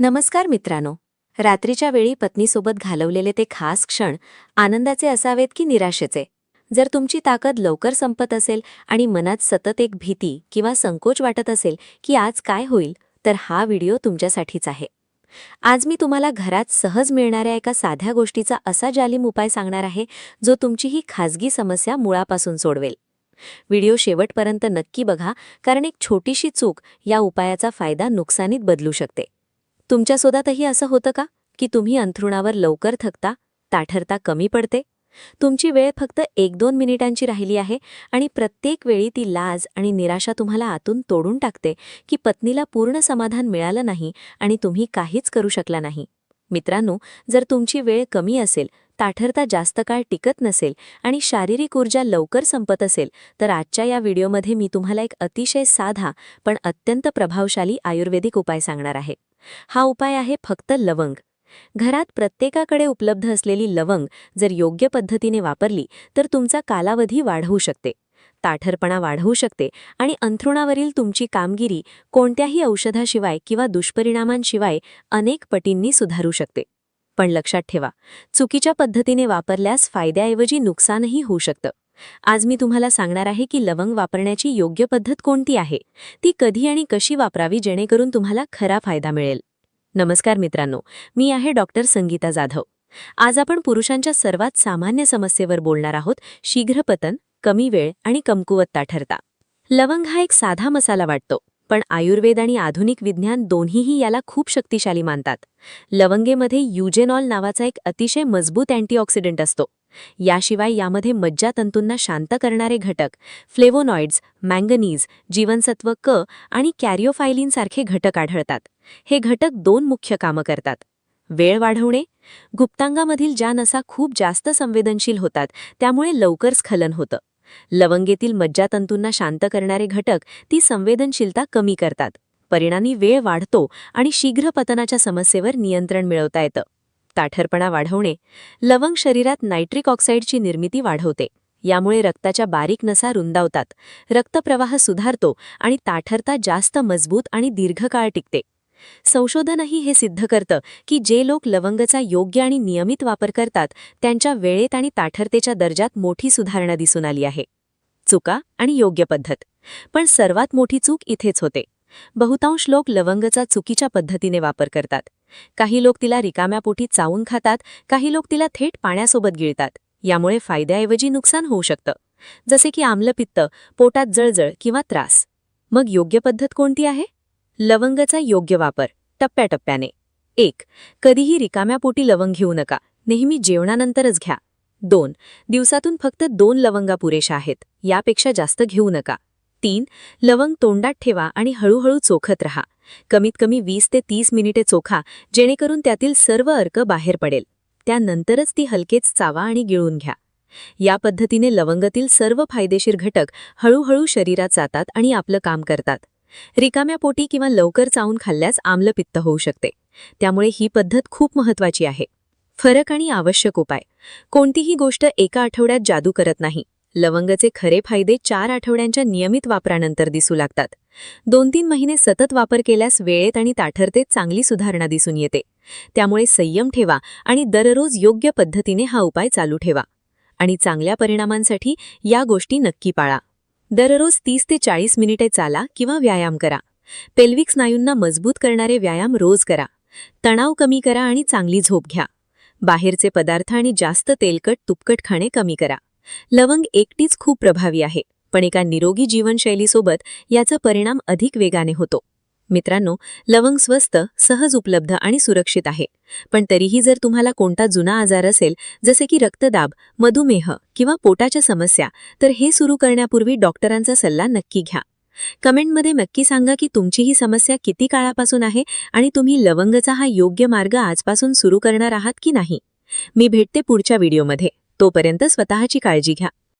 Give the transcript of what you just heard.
नमस्कार मित्रांनो. रात्रीच्या वेळी पत्नीसोबत घालवलेले ते खास क्षण आनंदाचे असावेत की निराशेचे? जर तुमची ताकद लवकर संपत असेल आणि मनात सतत एक भीती किंवा संकोच वाटत असेल की आज काय होईल, तर हा व्हिडिओ तुमच्यासाठीच आहे. आज मी तुम्हाला घरात सहज मिळणाऱ्या एका साध्या गोष्टीचा असा जालिम उपाय सांगणार आहे जो तुमची ही खाजगी समस्या मुळापासून सोडवेल. व्हिडिओ शेवटपर्यंत नक्की बघा, कारण एक छोटीशी चूक या उपायाचा फायदा नुकसानीत बदलू शकते. तुमच्यासोबतही असं होतं का की तुम्ही अंथरुणावर लवकर थकता, ताठरता कमी पडते? तुमची वेळ फक्त 1-2 मिनिटांची राहिली आहे आणि प्रत्येक वेळी ती लाज आणि निराशा तुम्हाला आतून तोडून टाकते की पत्नीला पूर्ण समाधान मिळालं नाही आणि तुम्ही काहीच करू शकला नाही. मित्रांनो, जर तुमची वेळ कमी असेल, ताठरता जास्त काळ टिकत नसेल आणि शारीरिक ऊर्जा लवकर संपत असेल, तर आजच्या या व्हिडिओमध्ये मी तुम्हाला एक अतिशय साधा पण अत्यंत प्रभावशाली आयुर्वेदिक उपाय सांगणार आहे. हा उपाय आहे फक्त लवंग. घरात प्रत्येकाकडे उपलब्ध असलेली लवंग जर योग्य पद्धतीने वापरली तर तुमचा कालावधी वाढवू शकते, ताठरपणा वाढवू शकते आणि अंथरुणावरील तुमची कामगिरी कोणत्याही औषधाशिवाय किंवा दुष्परिणामांशिवाय अनेक पटींनी सुधारू शकते. पण लक्षात ठेवा, चुकीच्या पद्धतीने वापरल्यास फायद्याऐवजी नुकसानही होऊ शकतं. आज मी तुम्हाला सांगणार आहे की लवंग वापरण्याची योग्य पद्धत कोणती आहे, ती कधी आणि कशी वापरावी जेणेकरून तुम्हाला खरा फायदा मिळेल. नमस्कार मित्रांनो, मी आहे डॉक्टर संगीता जाधव. आज आपण पुरुषांच्या सर्वात सामान्य समस्येवर बोलणार आहोत, शीघ्रपतन, कमी वेळ आणि कमकुवत ताठरता. लवंग हा एक साधा मसाला वाटतो, पण आयुर्वेद आणि आधुनिक विज्ञान दोन्हीही याला खूप शक्तिशाली मानतात. लवंगेमध्ये युजेनॉल नावाचा एक अतिशय मजबूत अँटीऑक्सिडंट असतो. याशिवाय यामध्ये मज्जातंतूंना शांत करणारे घटक, फ्लेवोनॉइड्स, मँगनीज, जीवनसत्व क आणि कॅरिओफायलिन सारखे घटक आढळतात. हे घटक दोन मुख्य कामं करतात. वेळ वाढवणे. गुप्तांगामधील ज्या नसा खूप जास्त संवेदनशील होतात, त्यामुळे लवकर स्खलन होतं. लवंगेतील मज्जातंतूंना शांत करणारे घटक ती संवेदनशीलता कमी करतात. परिणामी वेळ वाढतो आणि शीघ्र पतनाच्या समस्येवर नियंत्रण मिळवता येतं. ताठरपणा वाढवणे. लवंग शरीरात नायट्रिक ऑक्साईडची निर्मिती वाढवते. यामुळे रक्ताच्या बारीक नसा रुंदावतात, रक्तप्रवाह सुधारतो आणि ताठरता जास्त मजबूत आणि दीर्घकाळ टिकते. संशोधनही हे सिद्ध करतं की जे लोक लवंगचा योग्य आणि नियमित वापर करतात, त्यांच्या वेळेत आणि ताठरतेच्या दर्जात मोठी सुधारणा दिसून आली आहे. चुका आणि योग्य पद्धत. पण सर्वात मोठी चूक इथेच होते. बहुतांश लोक लवंगचा चुकीच्या पद्धतीने वापर करतात. काही लोक तिला रिकाम्या पोटी चावून खातात, काही लोक तिला थेट पाण्यासोबत गिळतात. यामुळे फायद्याऐवजी नुकसान होऊ शकतं, जसे की आम्लपित्त, पोटात जळजळ किंवा त्रास. मग योग्य पद्धत कोणती आहे? लवंगचा योग्य वापर टप्प्याटप्प्याने. 1. कधीही रिकाम्या पोटी लवंग घेऊ नका, नेहमी जेवणानंतरच घ्या. 2. दिवसातून फक्त 2 लवंगा पुरेशा आहेत, यापेक्षा जास्त घेऊ नका. 3. लवंग तोंडात ठेवा आणि हळूहळू चोखत रहा. कमीत कमी 20 ते 30 मिनिटे चोखा, जेणेकरून त्यातील सर्व अर्क बाहेर पडेल. त्यानंतरच ती हलकेच चावा आणि गिळून घ्या. या पद्धतीने लवंगातील सर्व फायदेशीर घटक हळूहळू शरीरात जातात आणि आपलं काम करतात. रिकाम्या पोटी किंवा लवकर चावून खाल्ल्यास आम्लपित्त होऊ शकते. त्यामुळे ही पद्धत खूप महत्त्वाची आहे. फरक आणि आवश्यक उपाय. कोणतीही गोष्ट एका आठवड्यात जादू करत नाही. लवंगचे खरे फायदे 4 आठवड्यांच्या नियमित वापरानंतर दिसू लागतात. 2-3 महिने सतत वापर केल्यास वेळेत आणि ताठरतेत चांगली सुधारणा दिसून येते. त्यामुळे संयम ठेवा आणि दररोज योग्य पद्धतीने हा उपाय चालू ठेवा. आणि चांगल्या परिणामांसाठी या गोष्टी नक्की पाळा. दररोज 30 ते 40 मिनिटे चाला किंवा व्यायाम करा. पेल्विक स्नायूंना मजबूत करणारे व्यायाम रोज करा. तणाव कमी करा आणि चांगली झोप घ्या. बाहेरचे पदार्थ आणि जास्त तेलकट तुपकट खाणे कमी करा. लवंग एकटीच खूप प्रभावी आहे, पण एका निरोगी जीवनशैलीसोबत याचा परिणाम अधिक वेगाने होतो. मित्रांनो, लवंग स्वस्त, सहज उपलब्ध आणि सुरक्षित आहे. पण तरीही जर तुम्हाला कोणता जुना आजार असेल, जसे की रक्तदाब, मधुमेह किंवा पोटाच्या समस्या, तर हे सुरू करण्यापूर्वी डॉक्टरांचा सल्ला नक्की घ्या. कमेंटमध्ये नक्की सांगा की तुमची ही समस्या किती काळापासून आहे आणि तुम्ही लवंगचा हा योग्य मार्ग आजपासून सुरू करणार आहात की नाही. मी भेटते पुढच्या व्हिडिओमध्ये. तोपर्यंत स्वतःची काळजी घ्या.